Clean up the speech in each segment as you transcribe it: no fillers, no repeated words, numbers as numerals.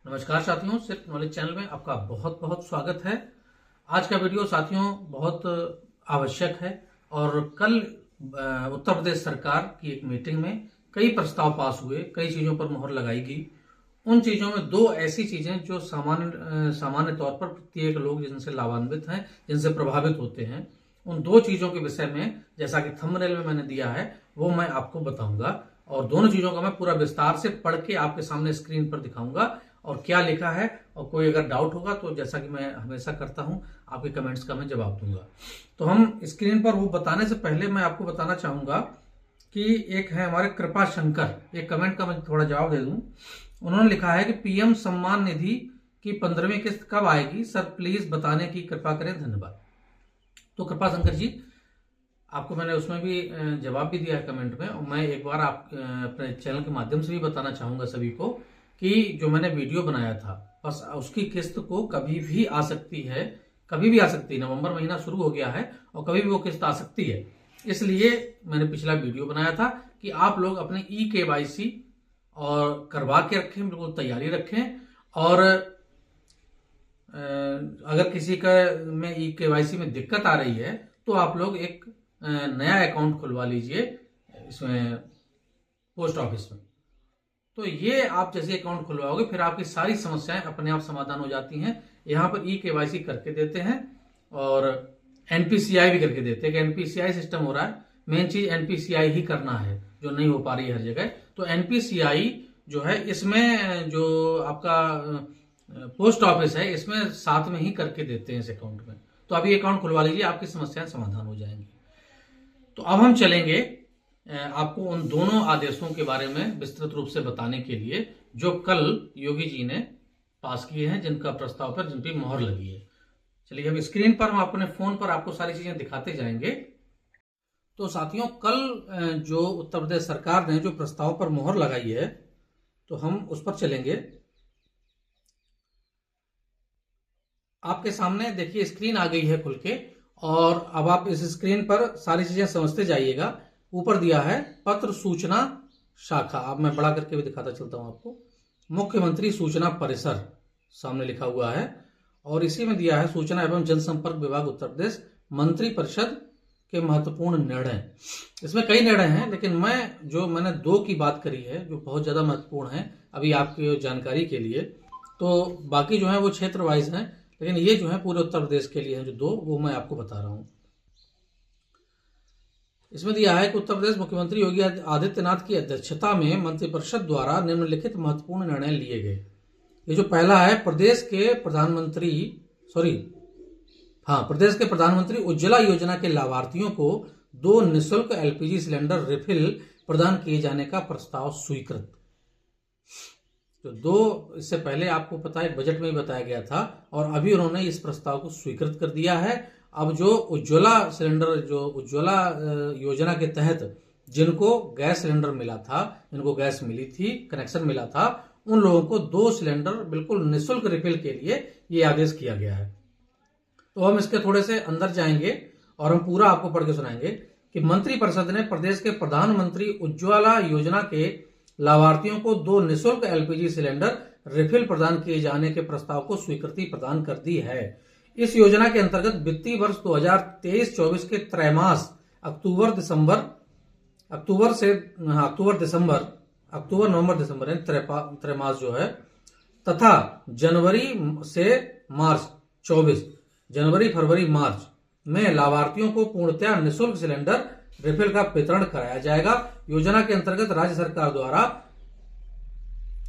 नमस्कार साथियों, सिर्फ नॉलेज चैनल में आपका बहुत बहुत स्वागत है। आज का वीडियो साथियों बहुत आवश्यक है और कल उत्तर प्रदेश सरकार की एक मीटिंग में कई प्रस्ताव पास हुए, कई चीजों पर मोहर लगाई गई। उन चीजों में दो ऐसी चीजें जो सामान्य तौर पर प्रत्येक लोग जिनसे लाभान्वित हैं, जिनसे प्रभावित होते हैं, उन दो चीजों के विषय में जैसा कि थंबनेल में मैंने दिया है वो मैं आपको बताऊंगा और दोनों चीजों का मैं पूरा विस्तार से पढ़ के आपके सामने स्क्रीन पर दिखाऊंगा और क्या लिखा है। और कोई अगर डाउट होगा तो जैसा कि मैं हमेशा करता हूं, आपके कमेंट्स का मैं जवाब दूंगा। तो हम स्क्रीन पर वो बताने से पहले मैं आपको बताना चाहूंगा कि एक है हमारे कृपा शंकर, एक कमेंट का मैं थोड़ा जवाब दे दूं। उन्होंने लिखा है कि पीएम सम्मान निधि की 15वीं किस्त कब आएगी सर, प्लीज बताने की कृपा करें, धन्यवाद। तो कृपा शंकर जी, आपको मैंने उसमें भी जवाब भी दिया है कमेंट में, और मैं एक बार आप अपने चैनल के माध्यम से भी बताना चाहूंगा सभी को कि जो मैंने वीडियो बनाया था बस उसकी किस्त को कभी भी आ सकती है, कभी भी आ सकती है। नवंबर महीना शुरू हो गया है और कभी भी वो किस्त आ सकती है। इसलिए मैंने पिछला वीडियो बनाया था कि आप लोग अपने KYC और करवा के रखें, बिल्कुल तैयारी रखें। और अगर किसी का में KYC में दिक्कत आ रही है तो आप लोग एक नया अकाउंट खुलवा लीजिए इसमें पोस्ट ऑफिस में। तो ये आप जैसे अकाउंट खुलवाओगे फिर आपकी सारी समस्याएं अपने आप समाधान हो जाती हैं। यहाँ पर KYC करके देते हैं और NPCI भी करके देते हैं कि NPCI सिस्टम हो रहा है। मेन चीज NPCI ही करना है जो नहीं हो पा रही है हर जगह। तो NPCI जो है इसमें जो आपका पोस्ट ऑफिस है इसमें साथ में ही करके देते हैं इस अकाउंट में। तो अभी अकाउंट खुलवा लीजिए, आपकी समस्याएं समाधान हो जाएंगी। तो अब हम चलेंगे आपको उन दोनों आदेशों के बारे में विस्तृत रूप से बताने के लिए जो कल योगी जी ने पास किए हैं, जिनका प्रस्ताव पर जिन पर मोहर लगी है। चलिए अब स्क्रीन पर हम अपने फोन पर आपको सारी चीजें दिखाते जाएंगे। तो साथियों, कल जो उत्तर प्रदेश सरकार ने जो प्रस्ताव पर मोहर लगाई है तो हम उस पर चलेंगे। आपके सामने देखिए स्क्रीन आ गई है खुल के, और अब आप इस स्क्रीन पर सारी चीजें समझते जाइएगा। ऊपर दिया है पत्र सूचना शाखा, अब मैं बड़ा करके भी दिखाता चलता हूं आपको। मुख्यमंत्री सूचना परिसर सामने लिखा हुआ है और इसी में दिया है सूचना एवं जनसंपर्क विभाग उत्तर प्रदेश मंत्री परिषद के महत्वपूर्ण निर्णय। इसमें कई निर्णय हैं लेकिन मैंने दो की बात करी है जो बहुत ज्यादा महत्वपूर्ण है अभी आपकी जानकारी के लिए। तो बाकी जो है वो क्षेत्र वाइज है, लेकिन ये जो है पूरे उत्तर प्रदेश के लिए है जो दो, वो मैं आपको बता रहा हूं। इसमें दिया है कि उत्तर प्रदेश मुख्यमंत्री योगी आदित्यनाथ की अध्यक्षता में मंत्रिपरिषद द्वारा निम्नलिखित महत्वपूर्ण निर्णय लिए गए। ये जो पहला है, प्रदेश के प्रधानमंत्री उज्ज्वला योजना के लाभार्थियों को 2 निःशुल्क LPG सिलेंडर रिफिल प्रदान किए जाने का प्रस्ताव स्वीकृत। तो दो इससे पहले आपको पता है बजट में ही बताया गया था और अभी उन्होंने इस प्रस्ताव को स्वीकृत कर दिया है। अब जो उज्ज्वला सिलेंडर, जो उज्ज्वला योजना के तहत जिनको गैस सिलेंडर मिला था, जिनको गैस मिली थी, कनेक्शन मिला था, उन लोगों को 2 सिलेंडर बिल्कुल निःशुल्क रिफिल के लिए ये आदेश किया गया है। तो हम इसके थोड़े से अंदर जाएंगे और हम पूरा आपको पढ़ के सुनाएंगे कि मंत्रिपरिषद ने प्रदेश के प्रधानमंत्री उज्ज्वला योजना के लाभार्थियों को 2 निःशुल्क LPG सिलेंडर रिफिल प्रदान किए जाने के प्रस्ताव को स्वीकृति प्रदान कर दी है। इस योजना के अंतर्गत वित्तीय वर्ष 2023-24 के त्रैमास अक्टूबर नवंबर दिसंबर त्रैमास जो है, तथा जनवरी फरवरी मार्च में लाभार्थियों को पूर्णतः निःशुल्क सिलेंडर रिफिल का वितरण कराया जाएगा। योजना के अंतर्गत राज्य सरकार द्वारा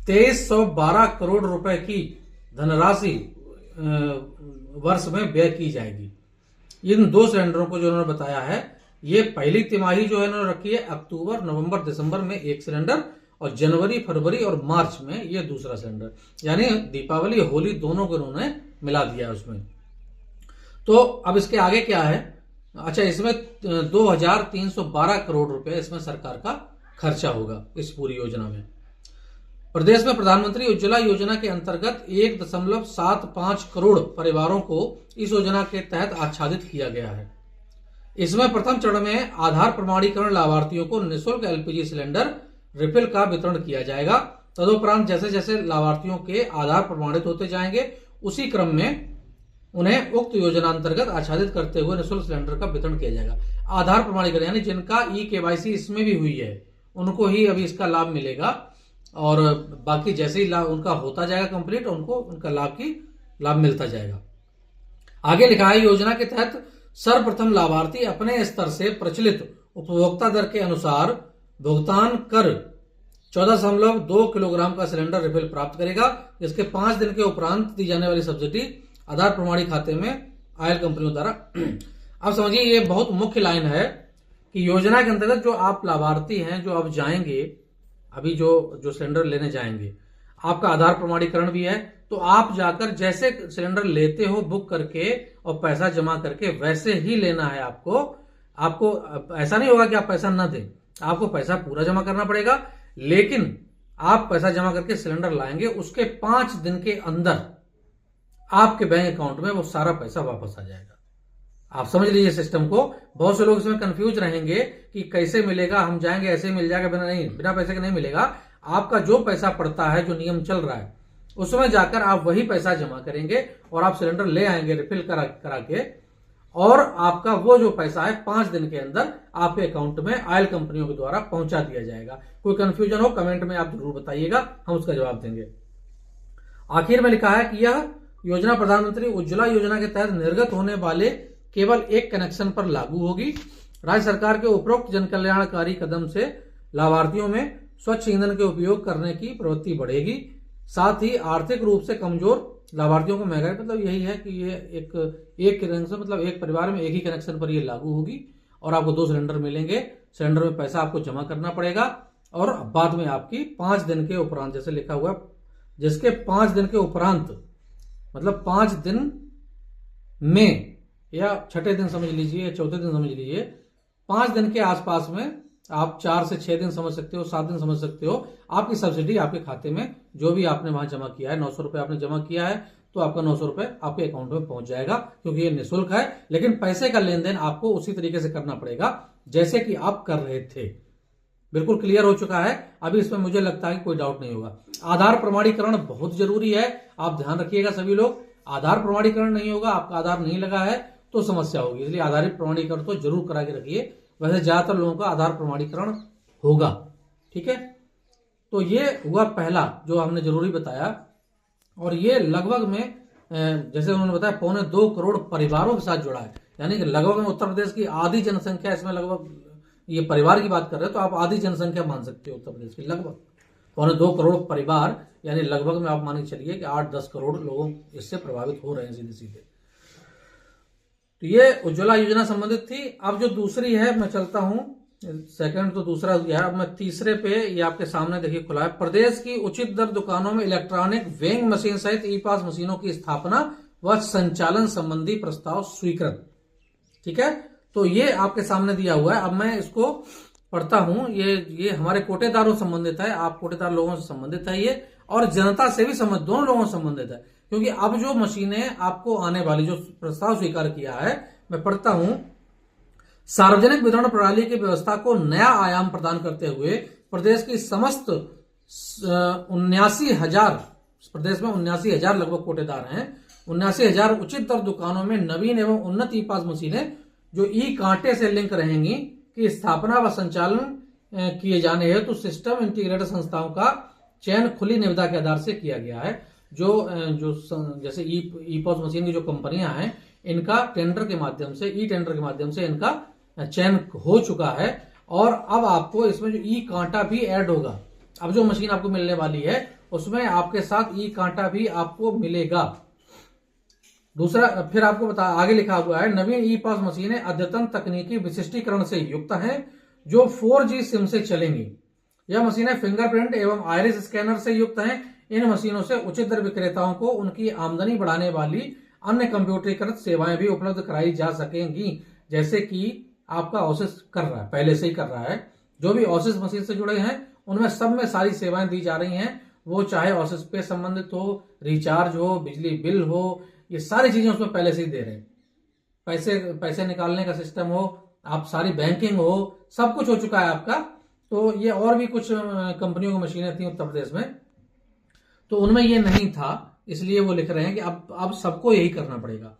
2312 करोड़ रुपए की धनराशि वर्ष में व्यय की जाएगी। इन 2 सिलेंडरों को जो उन्होंने बताया है, ये पहली तिमाही जो है उन्होंने रखी है अक्टूबर नवंबर दिसंबर में 1 सिलेंडर और जनवरी फरवरी और मार्च में ये दूसरा सिलेंडर, यानी दीपावली होली दोनों को उन्होंने मिला दिया उसमें। तो अब इसके आगे क्या है, अच्छा इसमें 2312 करोड़ रुपए इसमें सरकार का खर्चा होगा इस पूरी योजना में। प्रदेश में प्रधानमंत्री उज्ज्वला योजना के अंतर्गत 1.75 करोड़ परिवारों को इस योजना के तहत आच्छादित किया गया है। इसमें प्रथम चरण में आधार प्रमाणीकरण लाभार्थियों को निःशुल्क LPG सिलेंडर रिफिल का वितरण किया जाएगा तदुपरांत जैसे जैसे लाभार्थियों के आधार प्रमाणित होते जाएंगे, उसी क्रम में उन्हें उक्त योजना अंतर्गत आच्छादित करते हुए निःशुल्क सिलेंडर का वितरण किया जाएगा। आधार प्रमाणीकरण यानी जिनका KYC इसमें भी हुई है उनको ही अभी इसका लाभ मिलेगा, और बाकी जैसे ही उनका होता जाएगा कंप्लीट, उनको उनका लाभ मिलता जाएगा। आगे लिखा है, योजना के तहत सर्वप्रथम लाभार्थी अपने स्तर से प्रचलित उपभोक्ता दर के अनुसार भुगतान कर 14.2 किलोग्राम का सिलेंडर रिफिल प्राप्त करेगा, जिसके 5 दिन के उपरांत दी जाने वाली सब्सिडी आधार प्रमाणी खाते में ऑयल कंपनियों द्वारा। अब समझिए, ये बहुत मुख्य लाइन है कि योजना के अंतर्गत जो आप लाभार्थी हैं, जो अब जाएंगे, अभी जो सिलेंडर लेने जाएंगे, आपका आधार प्रमाणीकरण भी है, तो आप जाकर जैसे सिलेंडर लेते हो बुक करके और पैसा जमा करके वैसे ही लेना है आपको ऐसा नहीं होगा कि आप पैसा ना दें, आपको पैसा पूरा जमा करना पड़ेगा, लेकिन आप पैसा जमा करके सिलेंडर लाएंगे, उसके 5 दिन के अंदर आपके बैंक अकाउंट में वो सारा पैसा वापस आ जाएगा। आप समझ लीजिए सिस्टम को। बहुत से लोग इसमें कंफ्यूज रहेंगे कि कैसे मिलेगा, हम जाएंगे ऐसे मिल जाएगा, बिना पैसे के नहीं मिलेगा। आपका जो पैसा पड़ता है, जो नियम चल रहा है, उसमें जाकर आप वही पैसा जमा करेंगे और आप सिलेंडर ले आएंगे रिफिल करा के, और आपका वो जो पैसा है 5 दिन के अंदर आपके अकाउंट में ऑयल कंपनियों के द्वारा पहुंचा दिया जाएगा। कोई कंफ्यूजन हो कमेंट में आप जरूर बताइएगा, हम उसका जवाब देंगे। आखिर में लिखा है कि यह योजना प्रधानमंत्री उज्ज्वला योजना के तहत निर्गत होने वाले केवल एक कनेक्शन पर लागू होगी। राज्य सरकार के उपरोक्त जनकल्याणकारी कदम से लाभार्थियों में स्वच्छ ईंधन के उपयोग करने की प्रवृत्ति बढ़ेगी। साथ ही आर्थिक रूप से कमजोर लाभार्थियों को महंगाई, मतलब यही है कि ये एक कनेक्शन, मतलब एक परिवार में एक ही कनेक्शन पर ये लागू होगी और आपको 2 सिलेंडर मिलेंगे। सिलेंडर में पैसा आपको जमा करना पड़ेगा और बाद में आपकी 5 दिन के उपरांत, जैसे लिखा हुआ, जिसके 5 दिन के उपरांत मतलब 5 दिन में, या छठे दिन समझ लीजिए, चौथे दिन समझ लीजिए, 5 दिन के आसपास में, आप 4 से 6 दिन समझ सकते हो, 7 दिन समझ सकते हो, आपकी सब्सिडी आपके खाते में, जो भी आपने वहां जमा किया है, 900 रुपए आपने जमा किया है, तो आपका 900 रुपए आपके अकाउंट में पहुंच जाएगा, क्योंकि ये निःशुल्क है। लेकिन पैसे का लेन देन आपको उसी तरीके से करना पड़ेगा जैसे कि आप कर रहे थे। बिल्कुल क्लियर हो चुका है। अभी इसमें मुझे लगता है कि कोई डाउट नहीं होगा। आधार प्रमाणीकरण बहुत जरूरी है, आप ध्यान रखिएगा सभी लोग। आधार प्रमाणीकरण नहीं होगा, आपका आधार नहीं लगा है तो समस्या होगी, इसलिए आधारित प्रमाणीकरण तो जरूर करा के रखिए। वैसे ज्यादातर लोगों का आधार प्रमाणीकरण होगा, ठीक है। तो ये हुआ पहला जो हमने जरूरी बताया, और ये लगभग में जैसे उन्होंने बताया 2.25 करोड़ परिवारों के साथ जुड़ा है, यानी कि लगभग में उत्तर प्रदेश की आधी जनसंख्या इसमें, लगभग ये परिवार की बात कर रहे हैं तो आप आधी जनसंख्या मान सकते हो उत्तर प्रदेश की, लगभग 2.25 करोड़ परिवार, यानी लगभग में आप मान के चलिए कि 8-10 करोड़ लोग इससे प्रभावित हो रहे हैं सीधे सीधे। तो ये उज्ज्वला योजना संबंधित थी। अब जो दूसरी है, मैं चलता हूं, सेकंड तो दूसरा हो गया, अब मैं तीसरे पे, ये आपके सामने देखिए खुला है। प्रदेश की उचित दर दुकानों में इलेक्ट्रॉनिक वेइंग मशीन सहित ई-पास मशीनों की स्थापना व संचालन संबंधी प्रस्ताव स्वीकृत, ठीक है। तो ये आपके सामने दिया हुआ है। अब मैं इसको पढ़ता हूं। ये हमारे कोटेदारों से संबंधित है, आप कोटेदार लोगों से संबंधित है ये, और जनता से भी संबंधित, दोनों लोगों से संबंधित है। क्योंकि अब जो मशीनें आपको आने वाली, जो प्रस्ताव स्वीकार किया है, मैं पढ़ता हूं। सार्वजनिक वितरण प्रणाली की व्यवस्था को नया आयाम प्रदान करते हुए प्रदेश की समस्त 79,000, प्रदेश में 79,000 लगभग कोटेदार हैं, 79,000 उचित दर दुकानों में नवीन एवं उन्नत ई-पास मशीनें जो ई कांटे से लिंक रहेंगी की स्थापना व संचालन किए जाने हेतु सिस्टम इंटीग्रेटेड संस्थाओं का चयन खुली निविदा के आधार से किया गया है। जो जैसे ई-पास मशीन की जो कंपनियां हैं, इनका टेंडर के माध्यम से, ई टेंडर के माध्यम से इनका चयन हो चुका है, और अब आपको इसमें जो ई कांटा भी ऐड होगा। अब जो मशीन आपको मिलने वाली है उसमें आपके साथ ई कांटा भी आपको मिलेगा। दूसरा फिर आपको आगे लिखा हुआ है, नवीन ई-पास मशीनें अद्यतन तकनीकी विशिष्टीकरण से युक्त हैं जो 4G सिम से चलेंगी। यह मशीनें फिंगरप्रिंट एवं आइरिस स्कैनर से युक्त हैं। इन मशीनों से उचित दर विक्रेताओं को उनकी आमदनी बढ़ाने वाली अन्य कंप्यूटरीकृत सेवाएं भी उपलब्ध कराई जा सकेंगी, जैसे कि आपका ओसिस कर रहा है, पहले से ही कर रहा है। जो भी ओसिस मशीन से जुड़े हैं उनमें सब में सारी सेवाएं दी जा रही हैं, वो चाहे ओसिस पे संबंधित हो, रिचार्ज हो, बिजली बिल हो, ये सारी चीजें उसमें पहले से ही दे रहे हैं। पैसे निकालने का सिस्टम हो, आप सारी बैंकिंग हो, सब कुछ हो चुका है आपका। तो ये और भी कुछ कंपनियों की मशीनें थी उत्तर प्रदेश में तो उनमें ये नहीं था, इसलिए वो लिख रहे हैं कि अब सबको यही करना पड़ेगा।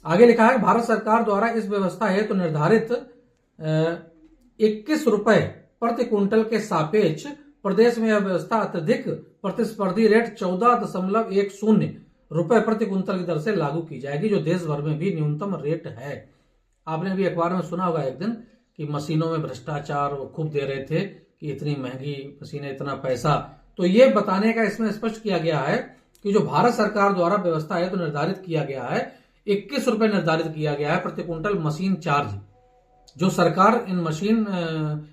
आगे लिखा है भारत सरकार द्वारा इस व्यवस्था हेतु निर्धारित 21 रुपए प्रति क्विंटल के सापेक्ष प्रदेश में यह व्यवस्था अत्यधिक प्रतिस्पर्धी रेट 14.10 रुपए प्रति क्विंटल की दर से लागू की जाएगी, जो देश भर में भी न्यूनतम रेट है। आपने भी अखबार में सुना होगा एक दिन कि मशीनों में भ्रष्टाचार वो खूब दे रहे थे कि इतनी महंगी मशीनें, इतना पैसा। तो ये बताने का इसमें स्पष्ट किया गया है कि जो भारत सरकार द्वारा व्यवस्था है तो निर्धारित किया गया है 21 रुपए निर्धारित किया गया है प्रति क्विंटल मशीन चार्ज, जो सरकार इन मशीन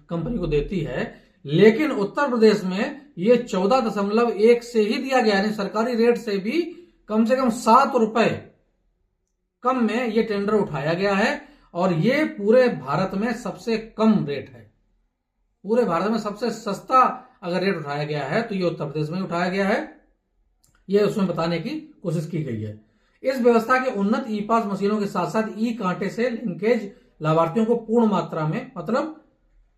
कंपनी को देती है। लेकिन उत्तर प्रदेश में ये 14.1 से ही दिया गया, यानी सरकारी रेट से भी कम से कम 7 रुपए कम में ये टेंडर उठाया गया है। और ये पूरे भारत में सबसे कम रेट है। पूरे भारत में सबसे सस्ता अगर रेट उठाया गया है तो ये उत्तर प्रदेश में उठाया गया है। ये उसमें बताने की कोशिश की गई है। इस व्यवस्था के उन्नत ई पास मशीनों के साथ साथ ई कांटे से लिंकेज लाभार्थियों को पूर्ण मात्रा में, मतलब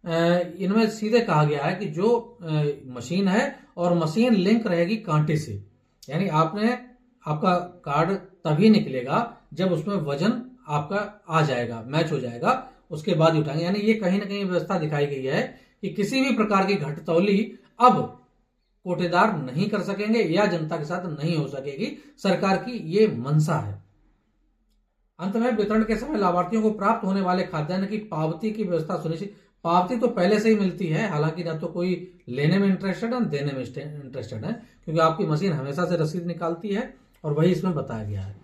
इनमें सीधे कहा गया है कि जो मशीन है और मशीन लिंक रहेगी कांटे से, यानी आपका कार्ड तभी निकलेगा जब उसमें वजन आपका आ जाएगा, मैच हो जाएगा, उसके बाद ही उठाएंगे। यानी ये कहीं ना कहीं व्यवस्था दिखाई गई है कि किसी भी प्रकार की घटतौली अब कोटेदार नहीं कर सकेंगे या जनता के साथ नहीं हो सकेगी। सरकार की ये मंशा है। अंत में वितरण के समय लाभार्थियों को प्राप्त होने वाले खाद्यान्न की पावती की व्यवस्था सुनिश्चित। पावती तो पहले से ही मिलती है, हालांकि ना तो कोई लेने में इंटरेस्टेड है, देने में इंटरेस्टेड है, क्योंकि आपकी मशीन हमेशा से रसीद निकालती है और वही इसमें बताया गया है।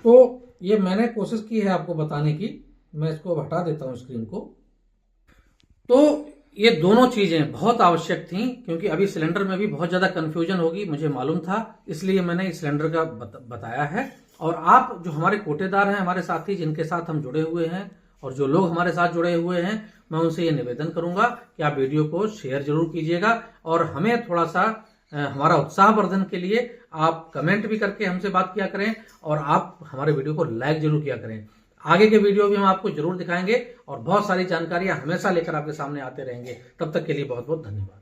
तो ये मैंने कोशिश की है आपको बताने की। मैं इसको हटा देता हूं स्क्रीन को। तो ये दोनों चीजें बहुत आवश्यक थी, क्योंकि अभी सिलेंडर में भी बहुत ज्यादा कंफ्यूजन होगी, मुझे मालूम था, इसलिए मैंने इस सिलेंडर का बताया है। और आप जो हमारे कोटेदार हैं, हमारे साथी जिनके साथ हम जुड़े हुए हैं और जो लोग हमारे साथ जुड़े हुए हैं, मैं उनसे ये निवेदन करूंगा कि आप वीडियो को शेयर जरूर कीजिएगा और हमें थोड़ा सा हमारा उत्साह वर्धन के लिए आप कमेंट भी करके हमसे बात किया करें और आप हमारे वीडियो को लाइक जरूर किया करें। आगे के वीडियो भी हम आपको जरूर दिखाएंगे और बहुत सारी जानकारियां हमेशा लेकर आपके सामने आते रहेंगे। तब तक के लिए बहुत बहुत धन्यवाद।